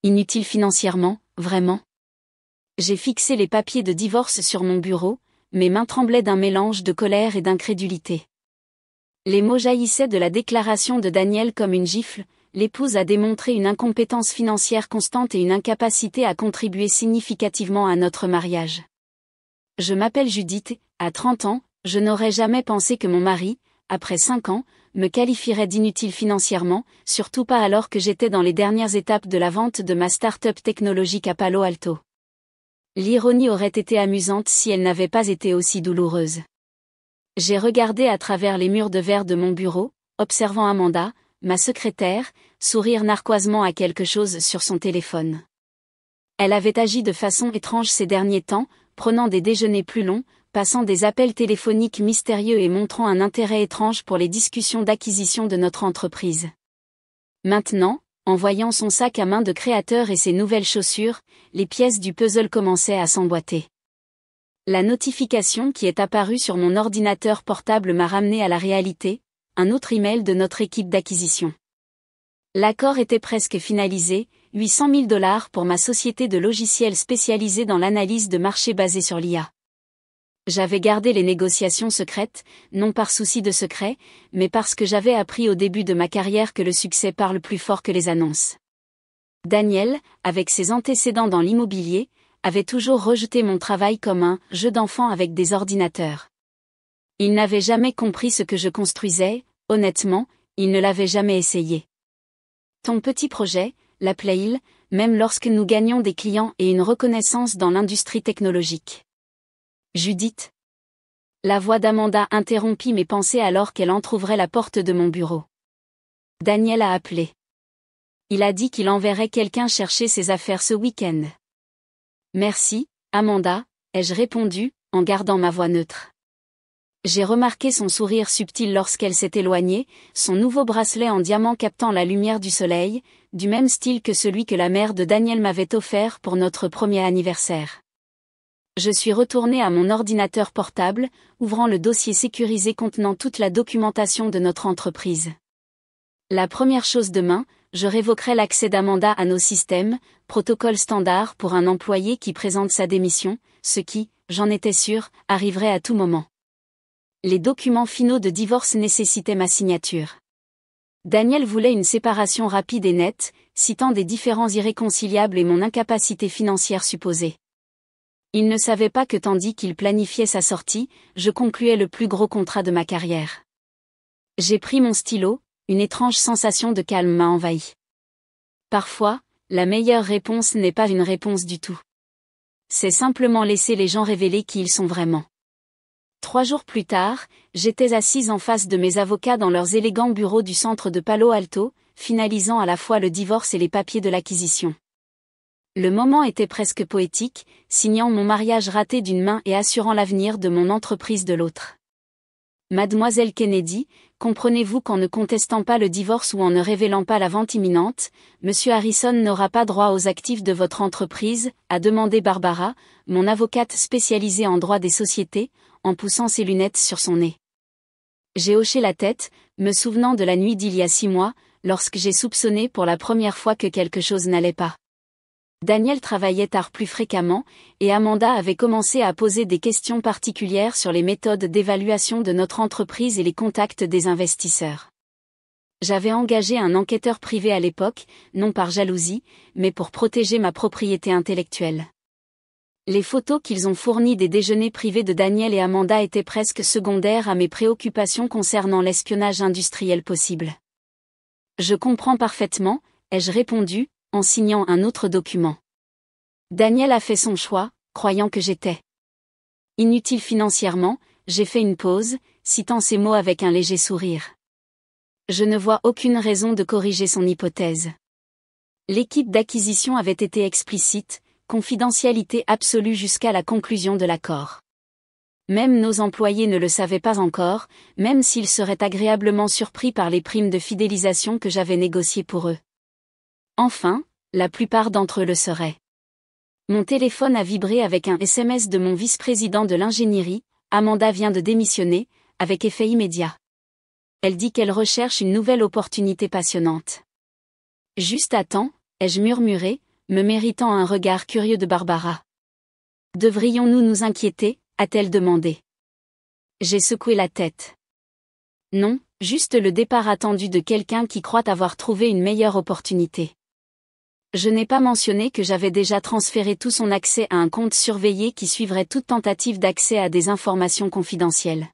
Inutile financièrement, vraiment? J'ai fixé les papiers de divorce sur mon bureau, mes mains tremblaient d'un mélange de colère et d'incrédulité. Les mots jaillissaient de la déclaration de Daniel comme une gifle. L'épouse a démontré une incompétence financière constante et une incapacité à contribuer significativement à notre mariage. Je m'appelle Judith, à 30 ans, je n'aurais jamais pensé que mon mari, après 5 ans, me qualifierait d'inutile financièrement, surtout pas alors que j'étais dans les dernières étapes de la vente de ma start-up technologique à Palo Alto. L'ironie aurait été amusante si elle n'avait pas été aussi douloureuse. J'ai regardé à travers les murs de verre de mon bureau, observant Amanda, ma secrétaire, sourire narquoisement à quelque chose sur son téléphone. Elle avait agi de façon étrange ces derniers temps, prenant des déjeuners plus longs, passant des appels téléphoniques mystérieux et montrant un intérêt étrange pour les discussions d'acquisition de notre entreprise. Maintenant, en voyant son sac à main de créateur et ses nouvelles chaussures, les pièces du puzzle commençaient à s'emboîter. La notification qui est apparue sur mon ordinateur portable m'a ramené à la réalité, un autre email de notre équipe d'acquisition. L'accord était presque finalisé, 800 000 $ pour ma société de logiciels spécialisée dans l'analyse de marché basée sur l'IA. J'avais gardé les négociations secrètes, non par souci de secret, mais parce que j'avais appris au début de ma carrière que le succès parle plus fort que les annonces. Daniel, avec ses antécédents dans l'immobilier, avait toujours rejeté mon travail comme un « jeu d'enfant avec des ordinateurs ». Il n'avait jamais compris ce que je construisais, honnêtement, il ne l'avait jamais essayé. Ton petit projet, l'appelait il, même lorsque nous gagnions des clients et une reconnaissance dans l'industrie technologique. Judith. La voix d'Amanda interrompit mes pensées alors qu'elle entr'ouvrait la porte de mon bureau. Daniel a appelé. Il a dit qu'il enverrait quelqu'un chercher ses affaires ce week-end. Merci, Amanda, ai-je répondu, en gardant ma voix neutre. J'ai remarqué son sourire subtil lorsqu'elle s'est éloignée, son nouveau bracelet en diamant captant la lumière du soleil, du même style que celui que la mère de Daniel m'avait offert pour notre premier anniversaire. Je suis retournée à mon ordinateur portable, ouvrant le dossier sécurisé contenant toute la documentation de notre entreprise. La première chose demain, je révoquerai l'accès d'Amanda à nos systèmes, protocole standard pour un employé qui présente sa démission, ce qui, j'en étais sûre, arriverait à tout moment. Les documents finaux de divorce nécessitaient ma signature. Daniel voulait une séparation rapide et nette, citant des différends irréconciliables et mon incapacité financière supposée. Il ne savait pas que tandis qu'il planifiait sa sortie, je concluais le plus gros contrat de ma carrière. J'ai pris mon stylo, une étrange sensation de calme m'a envahi. Parfois, la meilleure réponse n'est pas une réponse du tout. C'est simplement laisser les gens révéler qui ils sont vraiment. 3 jours plus tard, j'étais assise en face de mes avocats dans leurs élégants bureaux du centre de Palo Alto, finalisant à la fois le divorce et les papiers de l'acquisition. Le moment était presque poétique, signant mon mariage raté d'une main et assurant l'avenir de mon entreprise de l'autre. Mademoiselle Kennedy, comprenez-vous qu'en ne contestant pas le divorce ou en ne révélant pas la vente imminente, Monsieur Harrison n'aura pas droit aux actifs de votre entreprise, a demandé Barbara, mon avocate spécialisée en droit des sociétés, en poussant ses lunettes sur son nez. J'ai hoché la tête, me souvenant de la nuit d'il y a 6 mois, lorsque j'ai soupçonné pour la première fois que quelque chose n'allait pas. Daniel travaillait tard plus fréquemment, et Amanda avait commencé à poser des questions particulières sur les méthodes d'évaluation de notre entreprise et les contacts des investisseurs. J'avais engagé un enquêteur privé à l'époque, non par jalousie, mais pour protéger ma propriété intellectuelle. Les photos qu'ils ont fournies des déjeuners privés de Daniel et Amanda étaient presque secondaires à mes préoccupations concernant l'espionnage industriel possible. Je comprends parfaitement, ai-je répondu, en signant un autre document. Daniel a fait son choix, croyant que j'étais inutile financièrement, j'ai fait une pause, citant ces mots avec un léger sourire. Je ne vois aucune raison de corriger son hypothèse. L'équipe d'acquisition avait été explicite, confidentialité absolue jusqu'à la conclusion de l'accord. Même nos employés ne le savaient pas encore, même s'ils seraient agréablement surpris par les primes de fidélisation que j'avais négociées pour eux. Enfin, la plupart d'entre eux le seraient. Mon téléphone a vibré avec un SMS de mon vice-président de l'ingénierie, Amanda vient de démissionner, avec effet immédiat. Elle dit qu'elle recherche une nouvelle opportunité passionnante. Juste à temps, ai-je murmuré, me méritant un regard curieux de Barbara. Devrions-nous nous inquiéter, a-t-elle demandé. J'ai secoué la tête. Non, juste le départ attendu de quelqu'un qui croit avoir trouvé une meilleure opportunité. Je n'ai pas mentionné que j'avais déjà transféré tout son accès à un compte surveillé qui suivrait toute tentative d'accès à des informations confidentielles.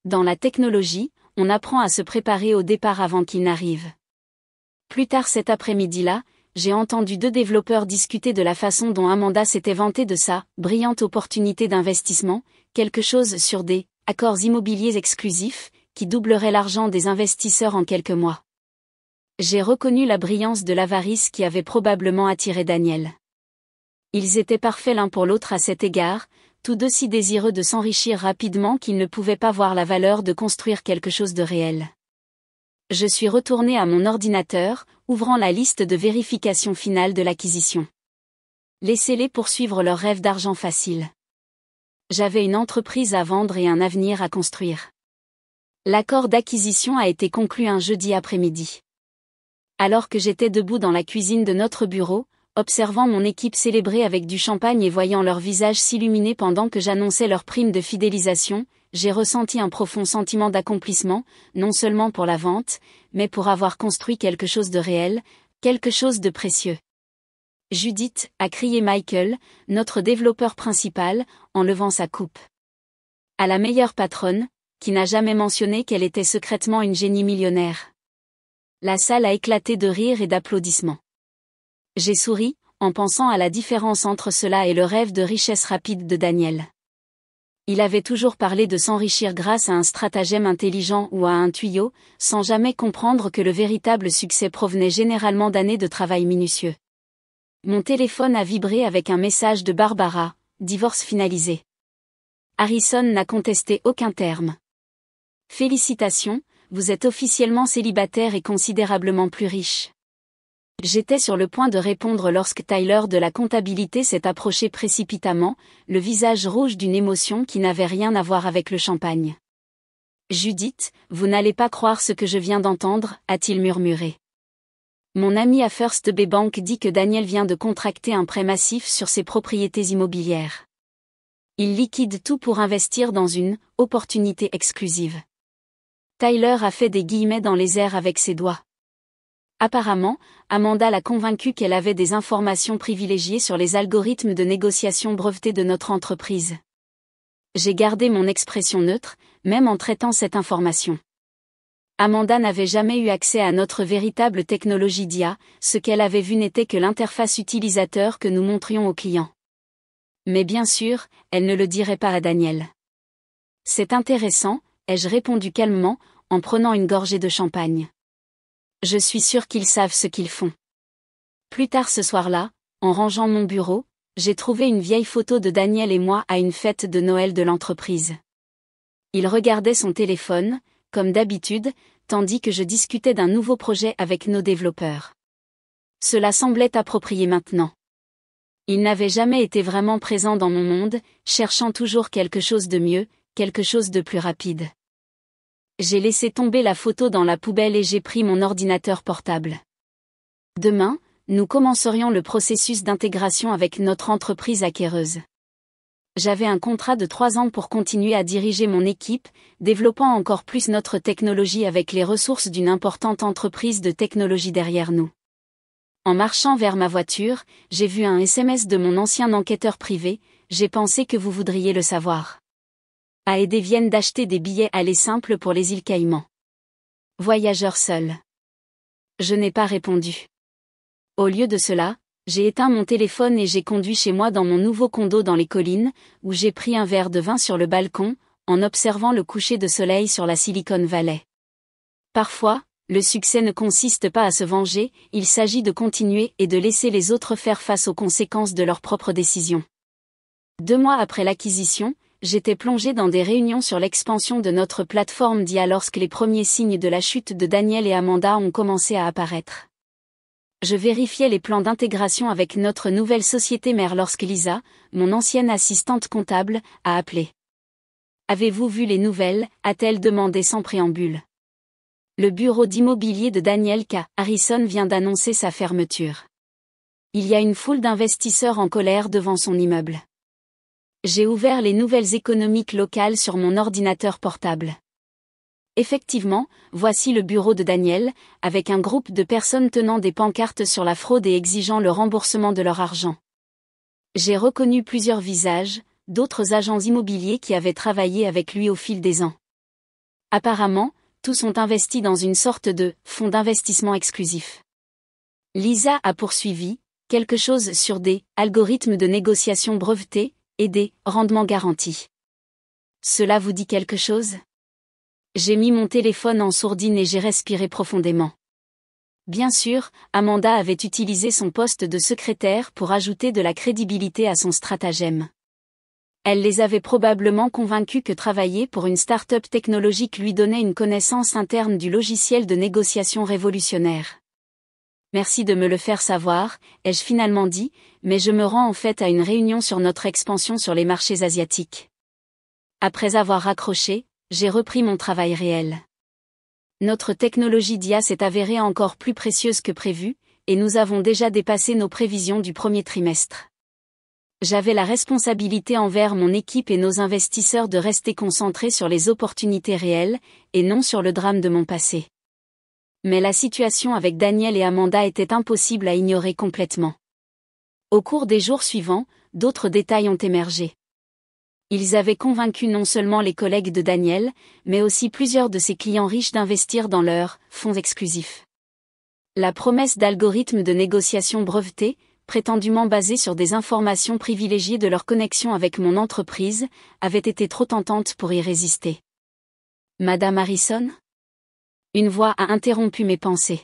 Dans la technologie, on apprend à se préparer au départ avant qu'il n'arrive. Plus tard cet après-midi-là, j'ai entendu 2 développeurs discuter de la façon dont Amanda s'était vantée de sa brillante opportunité d'investissement, quelque chose sur des accords immobiliers exclusifs, qui doublerait l'argent des investisseurs en quelques mois. J'ai reconnu la brillance de l'avarice qui avait probablement attiré Daniel. Ils étaient parfaits l'un pour l'autre à cet égard, tous deux si désireux de s'enrichir rapidement qu'ils ne pouvaient pas voir la valeur de construire quelque chose de réel. Je suis retourné à mon ordinateur, ouvrant la liste de vérification finale de l'acquisition. Laissez-les poursuivre leur rêve d'argent facile. J'avais une entreprise à vendre et un avenir à construire. L'accord d'acquisition a été conclu un jeudi après-midi. Alors que j'étais debout dans la cuisine de notre bureau, observant mon équipe célébrer avec du champagne et voyant leurs visages s'illuminer pendant que j'annonçais leur prime de fidélisation, j'ai ressenti un profond sentiment d'accomplissement, non seulement pour la vente, mais pour avoir construit quelque chose de réel, quelque chose de précieux. Judith, a crié Michael, notre développeur principal, en levant sa coupe. À la meilleure patronne, qui n'a jamais mentionné qu'elle était secrètement une génie millionnaire. La salle a éclaté de rires et d'applaudissements. J'ai souri, en pensant à la différence entre cela et le rêve de richesse rapide de Daniel. Il avait toujours parlé de s'enrichir grâce à un stratagème intelligent ou à un tuyau, sans jamais comprendre que le véritable succès provenait généralement d'années de travail minutieux. Mon téléphone a vibré avec un message de Barbara, divorce finalisé. Harrison n'a contesté aucun terme. Félicitations, vous êtes officiellement célibataire et considérablement plus riche. J'étais sur le point de répondre lorsque Tyler de la comptabilité s'est approché précipitamment, le visage rouge d'une émotion qui n'avait rien à voir avec le champagne. Judith, vous n'allez pas croire ce que je viens d'entendre, a-t-il murmuré. Mon ami à First Bay Bank dit que Daniel vient de contracter un prêt massif sur ses propriétés immobilières. Il liquide tout pour investir dans une opportunité exclusive. Tyler a fait des guillemets dans les airs avec ses doigts. Apparemment, Amanda l'a convaincue qu'elle avait des informations privilégiées sur les algorithmes de négociation brevetés de notre entreprise. J'ai gardé mon expression neutre, même en traitant cette information. Amanda n'avait jamais eu accès à notre véritable technologie d'IA, ce qu'elle avait vu n'était que l'interface utilisateur que nous montrions aux clients. Mais bien sûr, elle ne le dirait pas à Daniel. C'est intéressant, ai-je répondu calmement, en prenant une gorgée de champagne. Je suis sûr qu'ils savent ce qu'ils font. Plus tard ce soir-là, en rangeant mon bureau, j'ai trouvé une vieille photo de Daniel et moi à une fête de Noël de l'entreprise. Il regardait son téléphone, comme d'habitude, tandis que je discutais d'un nouveau projet avec nos développeurs. Cela semblait approprié maintenant. Il n'avait jamais été vraiment présent dans mon monde, cherchant toujours quelque chose de mieux, quelque chose de plus rapide. J'ai laissé tomber la photo dans la poubelle et j'ai pris mon ordinateur portable. Demain, nous commencerions le processus d'intégration avec notre entreprise acquéreuse. J'avais un contrat de 3 ans pour continuer à diriger mon équipe, développant encore plus notre technologie avec les ressources d'une importante entreprise de technologie derrière nous. En marchant vers ma voiture, j'ai vu un SMS de mon ancien enquêteur privé, j'ai pensé que vous voudriez le savoir. A aidé viennent d'acheter des billets aller simples pour les îles Caïmans. Voyageurs seuls. Je n'ai pas répondu. Au lieu de cela, j'ai éteint mon téléphone et j'ai conduit chez moi dans mon nouveau condo dans les collines, où j'ai pris un verre de vin sur le balcon, en observant le coucher de soleil sur la Silicon Valley. Parfois, le succès ne consiste pas à se venger, il s'agit de continuer et de laisser les autres faire face aux conséquences de leurs propres décisions. 2 mois après l'acquisition, j'étais plongé dans des réunions sur l'expansion de notre plateforme d'IA lorsque les premiers signes de la chute de Daniel et Amanda ont commencé à apparaître. Je vérifiais les plans d'intégration avec notre nouvelle société mère lorsque Lisa, mon ancienne assistante comptable, a appelé. « Avez-vous vu les nouvelles ?» a-t-elle demandé sans préambule. Le bureau d'immobilier de Daniel K. Harrison vient d'annoncer sa fermeture. Il y a une foule d'investisseurs en colère devant son immeuble. J'ai ouvert les nouvelles économiques locales sur mon ordinateur portable. Effectivement, voici le bureau de Daniel, avec un groupe de personnes tenant des pancartes sur la fraude et exigeant le remboursement de leur argent. J'ai reconnu plusieurs visages, d'autres agents immobiliers qui avaient travaillé avec lui au fil des ans. Apparemment, tous ont investi dans une sorte de « fonds d'investissement exclusif ». Lisa a poursuivi, quelque chose sur des « algorithmes de négociation brevetés » et des « rendements garantis ». Cela vous dit quelque chose ? J'ai mis mon téléphone en sourdine et j'ai respiré profondément. Bien sûr, Amanda avait utilisé son poste de secrétaire pour ajouter de la crédibilité à son stratagème. Elle les avait probablement convaincus que travailler pour une start-up technologique lui donnait une connaissance interne du logiciel de négociation révolutionnaire. Merci de me le faire savoir, ai-je finalement dit, mais je me rends en fait à une réunion sur notre expansion sur les marchés asiatiques. Après avoir raccroché, j'ai repris mon travail réel. Notre technologie d'IA s'est avérée encore plus précieuse que prévu, et nous avons déjà dépassé nos prévisions du premier trimestre. J'avais la responsabilité envers mon équipe et nos investisseurs de rester concentrés sur les opportunités réelles, et non sur le drame de mon passé. Mais la situation avec Daniel et Amanda était impossible à ignorer complètement. Au cours des jours suivants, d'autres détails ont émergé. Ils avaient convaincu non seulement les collègues de Daniel, mais aussi plusieurs de ses clients riches d'investir dans leurs fonds exclusifs. La promesse d'algorithmes de négociation brevetés, prétendument basés sur des informations privilégiées de leur connexion avec mon entreprise, avait été trop tentante pour y résister. Madame Harrison ? Une voix a interrompu mes pensées.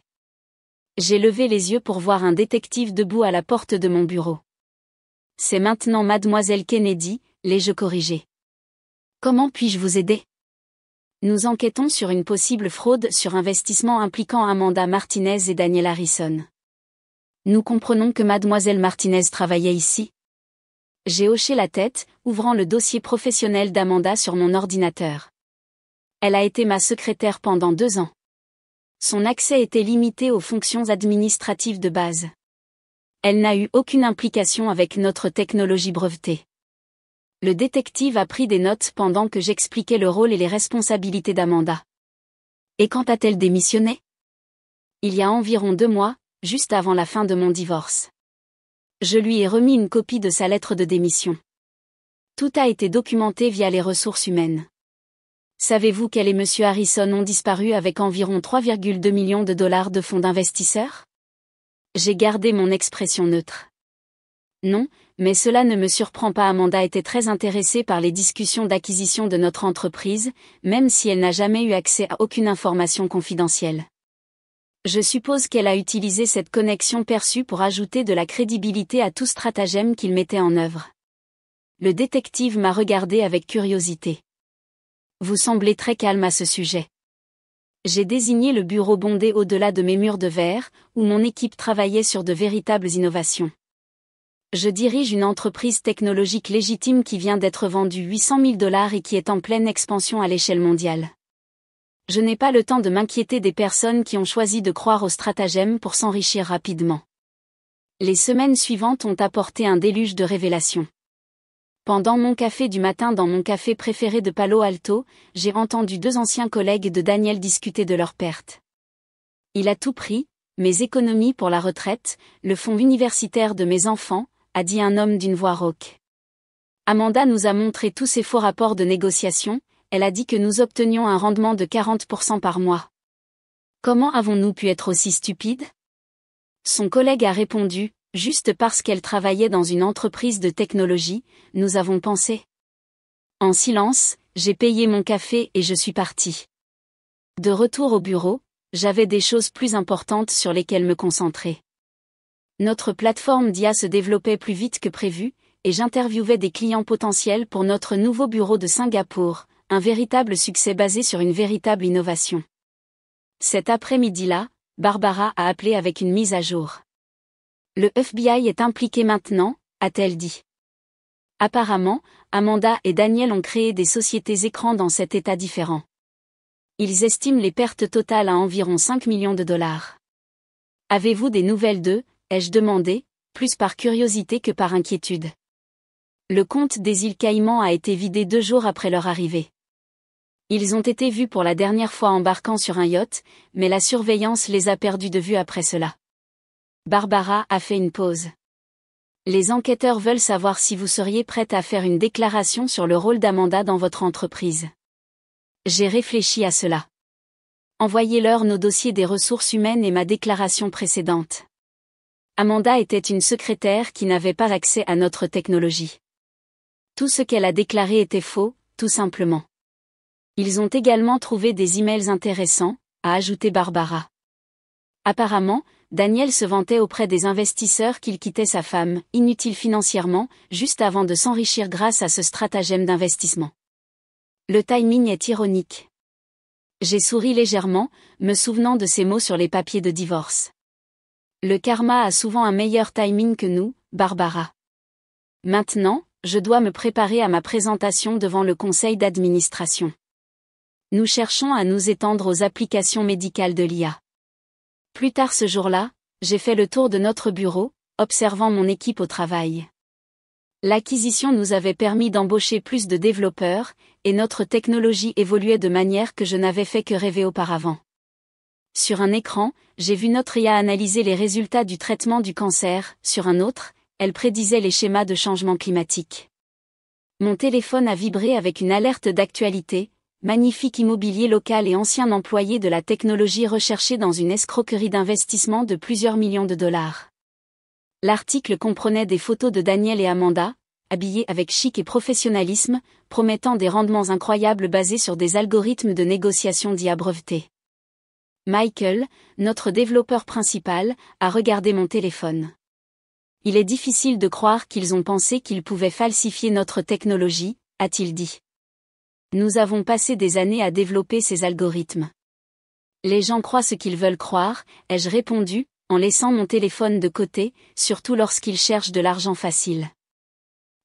J'ai levé les yeux pour voir un détective debout à la porte de mon bureau. C'est maintenant Mademoiselle Kennedy, l'ai-je corrigé. Comment puis-je vous aider ? Nous enquêtons sur une possible fraude sur investissement impliquant Amanda Martinez et Daniel Harrison. Nous comprenons que Mademoiselle Martinez travaillait ici. J'ai hoché la tête, ouvrant le dossier professionnel d'Amanda sur mon ordinateur. Elle a été ma secrétaire pendant 2 ans. Son accès était limité aux fonctions administratives de base. Elle n'a eu aucune implication avec notre technologie brevetée. Le détective a pris des notes pendant que j'expliquais le rôle et les responsabilités d'Amanda. Et quand a-t-elle démissionné ? Il y a environ 2 mois, juste avant la fin de mon divorce. Je lui ai remis une copie de sa lettre de démission. Tout a été documenté via les ressources humaines. Savez-vous qu'elle et M. Harrison ont disparu avec environ 3,2 millions de dollars de fonds d'investisseurs ? J'ai gardé mon expression neutre. Non, mais cela ne me surprend pas. Amanda était très intéressée par les discussions d'acquisition de notre entreprise, même si elle n'a jamais eu accès à aucune information confidentielle. Je suppose qu'elle a utilisé cette connexion perçue pour ajouter de la crédibilité à tout stratagème qu'il mettait en œuvre. Le détective m'a regardé avec curiosité. Vous semblez très calme à ce sujet. J'ai désigné le bureau bondé au-delà de mes murs de verre, où mon équipe travaillait sur de véritables innovations. Je dirige une entreprise technologique légitime qui vient d'être vendue 800 000 $ et qui est en pleine expansion à l'échelle mondiale. Je n'ai pas le temps de m'inquiéter des personnes qui ont choisi de croire au stratagème pour s'enrichir rapidement. Les semaines suivantes ont apporté un déluge de révélations. Pendant mon café du matin dans mon café préféré de Palo Alto, j'ai entendu 2 anciens collègues de Daniel discuter de leurs pertes. Il a tout pris, mes économies pour la retraite, le fonds universitaire de mes enfants, a dit un homme d'une voix rauque. Amanda nous a montré tous ces faux rapports de négociation, elle a dit que nous obtenions un rendement de 40% par mois. Comment avons-nous pu être aussi stupides ? Son collègue a répondu, juste parce qu'elle travaillait dans une entreprise de technologie, nous avons pensé. En silence, j'ai payé mon café et je suis parti. De retour au bureau, j'avais des choses plus importantes sur lesquelles me concentrer. Notre plateforme d'IA se développait plus vite que prévu, et j'interviewais des clients potentiels pour notre nouveau bureau de Singapour, un véritable succès basé sur une véritable innovation. Cet après-midi-là, Barbara a appelé avec une mise à jour. Le FBI est impliqué maintenant, a-t-elle dit. Apparemment, Amanda et Daniel ont créé des sociétés écrans dans 7 États différents. Ils estiment les pertes totales à environ 5 millions de $. Avez-vous des nouvelles d'eux ? Ai-je demandé, plus par curiosité que par inquiétude. Le compte des îles Caïmans a été vidé 2 jours après leur arrivée. Ils ont été vus pour la dernière fois embarquant sur un yacht, mais la surveillance les a perdus de vue après cela. Barbara a fait une pause. Les enquêteurs veulent savoir si vous seriez prête à faire une déclaration sur le rôle d'Amanda dans votre entreprise. J'ai réfléchi à cela. Envoyez-leur nos dossiers des ressources humaines et ma déclaration précédente. Amanda était une secrétaire qui n'avait pas accès à notre technologie. Tout ce qu'elle a déclaré était faux, tout simplement. Ils ont également trouvé des emails intéressants, a ajouté Barbara. Apparemment, Daniel se vantait auprès des investisseurs qu'il quittait sa femme, inutile financièrement, juste avant de s'enrichir grâce à ce stratagème d'investissement. Le timing est ironique. J'ai souri légèrement, me souvenant de ces mots sur les papiers de divorce. Le karma a souvent un meilleur timing que nous, Barbara. Maintenant, je dois me préparer à ma présentation devant le conseil d'administration. Nous cherchons à nous étendre aux applications médicales de l'IA. Plus tard ce jour-là, j'ai fait le tour de notre bureau, observant mon équipe au travail. L'acquisition nous avait permis d'embaucher plus de développeurs, et notre technologie évoluait de manière que je n'avais fait que rêver auparavant. Sur un écran, j'ai vu notre IA analyser les résultats du traitement du cancer, sur un autre, elle prédisait les schémas de changement climatique. Mon téléphone a vibré avec une alerte d'actualité. Magnifique immobilier local et ancien employé de la technologie recherché dans une escroquerie d'investissement de plusieurs millions de dollars. L'article comprenait des photos de Daniel et Amanda, habillés avec chic et professionnalisme, promettant des rendements incroyables basés sur des algorithmes de négociation d'IA brevetés. Michael, notre développeur principal, a regardé mon téléphone. Il est difficile de croire qu'ils ont pensé qu'ils pouvaient falsifier notre technologie, a-t-il dit. Nous avons passé des années à développer ces algorithmes. Les gens croient ce qu'ils veulent croire, ai-je répondu, en laissant mon téléphone de côté, surtout lorsqu'ils cherchent de l'argent facile.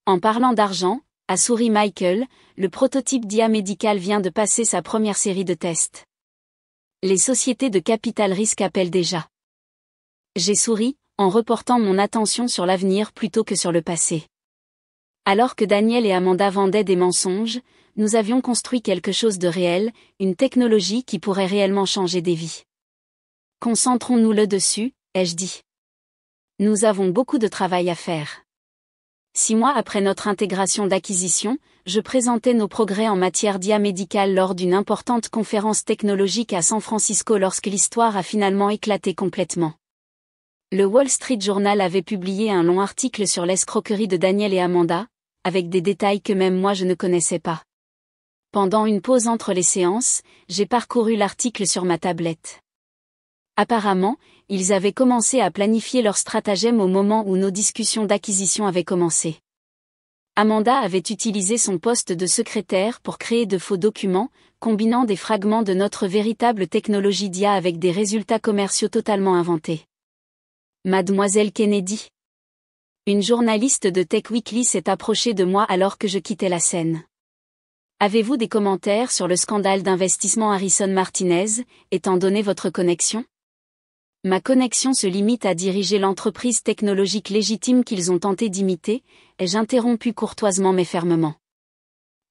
En parlant d'argent, a souri Michael, le prototype d'IA médical vient de passer sa première série de tests. Les sociétés de capital risque appellent déjà. J'ai souri, en reportant mon attention sur l'avenir plutôt que sur le passé. Alors que Daniel et Amanda vendaient des mensonges, nous avions construit quelque chose de réel, une technologie qui pourrait réellement changer des vies. Concentrons-nous dessus, ai-je dit. Nous avons beaucoup de travail à faire. 6 mois après notre intégration d'acquisition, je présentais nos progrès en matière d'IA médicale lors d'une importante conférence technologique à San Francisco lorsque l'histoire a finalement éclaté complètement. Le Wall Street Journal avait publié un long article sur l'escroquerie de Daniel et Amanda, avec des détails que même moi je ne connaissais pas. Pendant une pause entre les séances, j'ai parcouru l'article sur ma tablette. Apparemment, ils avaient commencé à planifier leur stratagème au moment où nos discussions d'acquisition avaient commencé. Amanda avait utilisé son poste de secrétaire pour créer de faux documents, combinant des fragments de notre véritable technologie d'IA avec des résultats commerciaux totalement inventés. Mademoiselle Kennedy. Une journaliste de Tech Weekly s'est approchée de moi alors que je quittais la scène. Avez-vous des commentaires sur le scandale d'investissement Harrison Martinez, étant donné votre connexion? Ma connexion se limite à diriger l'entreprise technologique légitime qu'ils ont tenté d'imiter, ai-je interrompu courtoisement mais fermement.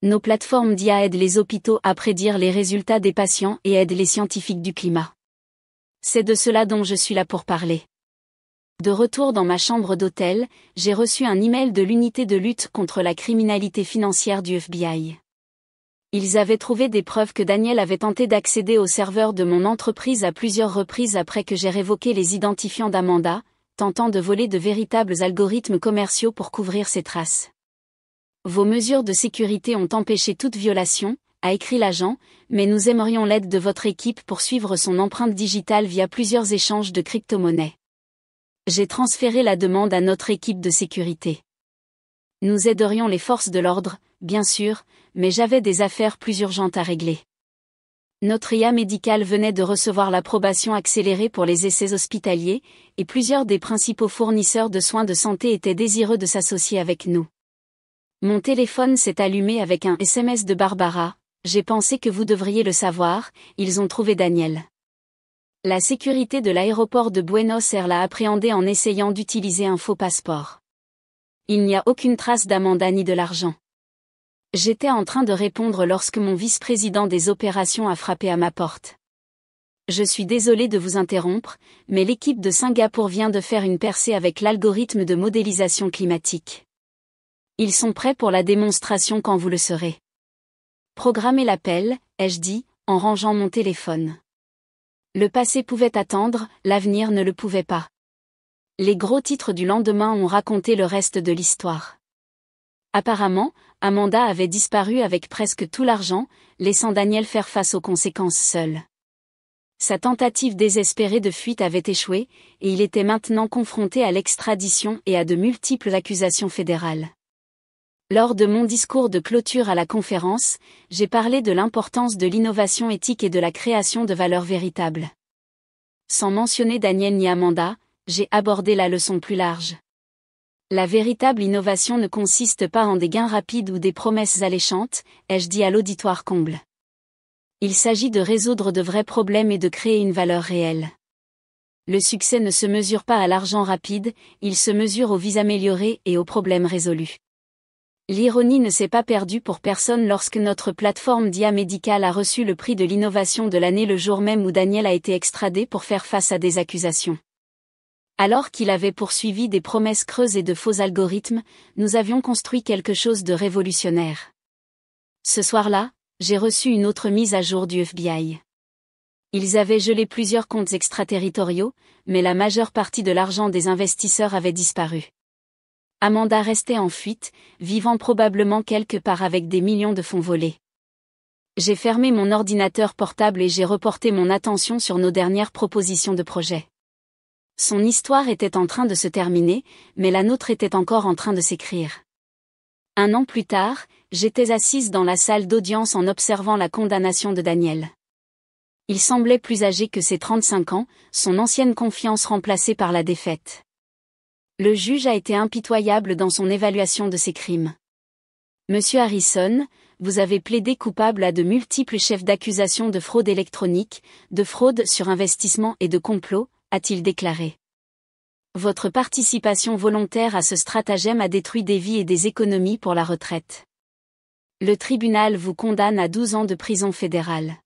Nos plateformes d'IA aident les hôpitaux à prédire les résultats des patients et aident les scientifiques du climat. C'est de cela dont je suis là pour parler. De retour dans ma chambre d'hôtel, j'ai reçu un email de l'unité de lutte contre la criminalité financière du FBI. Ils avaient trouvé des preuves que Daniel avait tenté d'accéder aux serveurs de mon entreprise à plusieurs reprises après que j'ai révoqué les identifiants d'Amanda, tentant de voler de véritables algorithmes commerciaux pour couvrir ses traces. Vos mesures de sécurité ont empêché toute violation, a écrit l'agent, mais nous aimerions l'aide de votre équipe pour suivre son empreinte digitale via plusieurs échanges de crypto-monnaies. J'ai transféré la demande à notre équipe de sécurité. Nous aiderions les forces de l'ordre, bien sûr, mais j'avais des affaires plus urgentes à régler. Notre IA médicale venait de recevoir l'approbation accélérée pour les essais hospitaliers, et plusieurs des principaux fournisseurs de soins de santé étaient désireux de s'associer avec nous. Mon téléphone s'est allumé avec un SMS de Barbara. J'ai pensé que vous devriez le savoir, ils ont trouvé Daniel. La sécurité de l'aéroport de Buenos Aires l'a appréhendé en essayant d'utiliser un faux passeport. Il n'y a aucune trace d'Amanda ni de l'argent. J'étais en train de répondre lorsque mon vice-président des opérations a frappé à ma porte. Je suis désolé de vous interrompre, mais l'équipe de Singapour vient de faire une percée avec l'algorithme de modélisation climatique. Ils sont prêts pour la démonstration quand vous le serez. Programmez l'appel, ai-je dit, en rangeant mon téléphone. Le passé pouvait attendre, l'avenir ne le pouvait pas. Les gros titres du lendemain ont raconté le reste de l'histoire. Apparemment, Amanda avait disparu avec presque tout l'argent, laissant Daniel faire face aux conséquences seul. Sa tentative désespérée de fuite avait échoué, et il était maintenant confronté à l'extradition et à de multiples accusations fédérales. Lors de mon discours de clôture à la conférence, j'ai parlé de l'importance de l'innovation éthique et de la création de valeurs véritables. Sans mentionner Daniel ni Amanda, j'ai abordé la leçon plus large. La véritable innovation ne consiste pas en des gains rapides ou des promesses alléchantes, ai-je dit à l'auditoire comble. Il s'agit de résoudre de vrais problèmes et de créer une valeur réelle. Le succès ne se mesure pas à l'argent rapide, il se mesure aux vies améliorées et aux problèmes résolus. L'ironie ne s'est pas perdue pour personne lorsque notre plateforme d'IA médicale a reçu le prix de l'innovation de l'année le jour même où Daniel a été extradé pour faire face à des accusations. Alors qu'il avait poursuivi des promesses creuses et de faux algorithmes, nous avions construit quelque chose de révolutionnaire. Ce soir-là, j'ai reçu une autre mise à jour du FBI. Ils avaient gelé plusieurs comptes extraterritoriaux, mais la majeure partie de l'argent des investisseurs avait disparu. Amanda restait en fuite, vivant probablement quelque part avec des millions de fonds volés. J'ai fermé mon ordinateur portable et j'ai reporté mon attention sur nos dernières propositions de projet. Son histoire était en train de se terminer, mais la nôtre était encore en train de s'écrire. 1 an plus tard, j'étais assise dans la salle d'audience en observant la condamnation de Daniel. Il semblait plus âgé que ses 35 ans, son ancienne confiance remplacée par la défaite. Le juge a été impitoyable dans son évaluation de ses crimes. Monsieur Harrison, vous avez plaidé coupable à de multiples chefs d'accusation de fraude électronique, de fraude sur investissement et de complot, a-t-il déclaré. Votre participation volontaire à ce stratagème a détruit des vies et des économies pour la retraite. Le tribunal vous condamne à 12 ans de prison fédérale.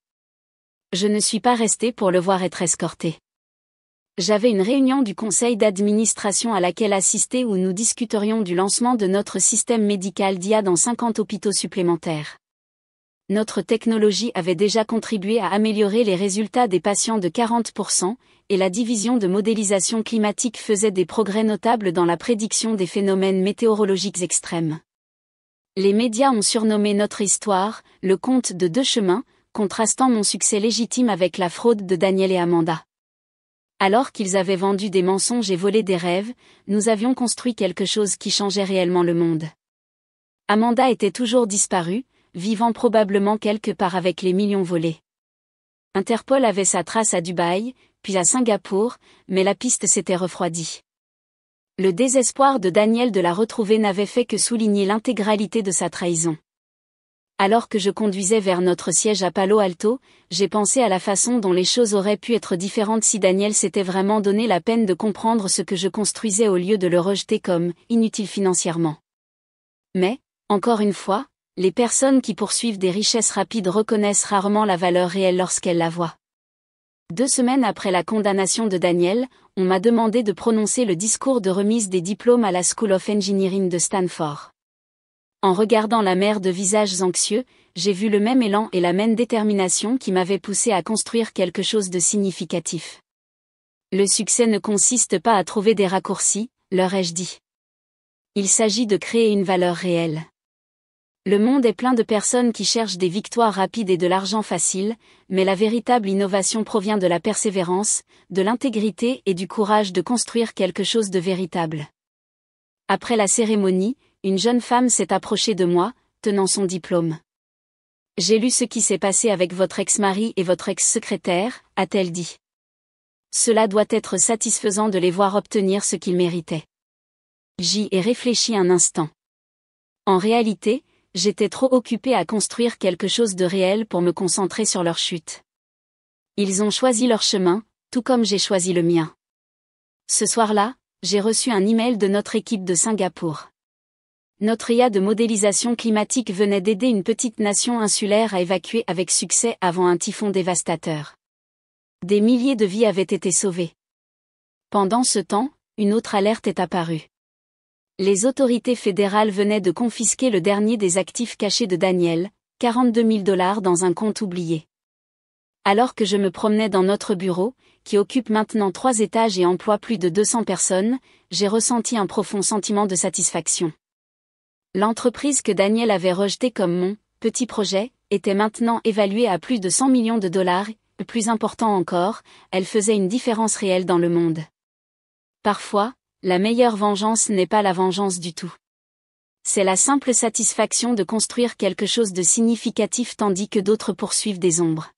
Je ne suis pas resté pour le voir être escorté. J'avais une réunion du conseil d'administration à laquelle assister où nous discuterions du lancement de notre système médical d'IA dans 50 hôpitaux supplémentaires. Notre technologie avait déjà contribué à améliorer les résultats des patients de 40%, et la division de modélisation climatique faisait des progrès notables dans la prédiction des phénomènes météorologiques extrêmes. Les médias ont surnommé notre histoire, le conte de 2 chemins, contrastant mon succès légitime avec la fraude de Daniel et Amanda. Alors qu'ils avaient vendu des mensonges et volé des rêves, nous avions construit quelque chose qui changeait réellement le monde. Amanda était toujours disparue, vivant probablement quelque part avec les millions volés. Interpol avait sa trace à Dubaï, puis à Singapour, mais la piste s'était refroidie. Le désespoir de Daniel de la retrouver n'avait fait que souligner l'intégralité de sa trahison. Alors que je conduisais vers notre siège à Palo Alto, j'ai pensé à la façon dont les choses auraient pu être différentes si Daniel s'était vraiment donné la peine de comprendre ce que je construisais au lieu de le rejeter comme inutile financièrement. Mais, encore une fois, les personnes qui poursuivent des richesses rapides reconnaissent rarement la valeur réelle lorsqu'elles la voient. 2 semaines après la condamnation de Daniel, on m'a demandé de prononcer le discours de remise des diplômes à la School of Engineering de Stanford. En regardant la mer de visages anxieux, j'ai vu le même élan et la même détermination qui m'avaient poussé à construire quelque chose de significatif. Le succès ne consiste pas à trouver des raccourcis, leur ai-je dit. Il s'agit de créer une valeur réelle. Le monde est plein de personnes qui cherchent des victoires rapides et de l'argent facile, mais la véritable innovation provient de la persévérance, de l'intégrité et du courage de construire quelque chose de véritable. Après la cérémonie, une jeune femme s'est approchée de moi, tenant son diplôme. « J'ai lu ce qui s'est passé avec votre ex-mari et votre ex-secrétaire », a-t-elle dit. Cela doit être satisfaisant de les voir obtenir ce qu'ils méritaient. J'y ai réfléchi un instant. En réalité, j'étais trop occupée à construire quelque chose de réel pour me concentrer sur leur chute. Ils ont choisi leur chemin, tout comme j'ai choisi le mien. Ce soir-là, j'ai reçu un email de notre équipe de Singapour. Notre IA de modélisation climatique venait d'aider une petite nation insulaire à évacuer avec succès avant un typhon dévastateur. Des milliers de vies avaient été sauvées. Pendant ce temps, une autre alerte est apparue. Les autorités fédérales venaient de confisquer le dernier des actifs cachés de Daniel, 42 000 $ dans un compte oublié. Alors que je me promenais dans notre bureau, qui occupe maintenant 3 étages et emploie plus de 200 personnes, j'ai ressenti un profond sentiment de satisfaction. L'entreprise que Daniel avait rejetée comme mon petit projet était maintenant évaluée à plus de 100 millions de $, et plus important encore, elle faisait une différence réelle dans le monde. Parfois, la meilleure vengeance n'est pas la vengeance du tout. C'est la simple satisfaction de construire quelque chose de significatif tandis que d'autres poursuivent des ombres.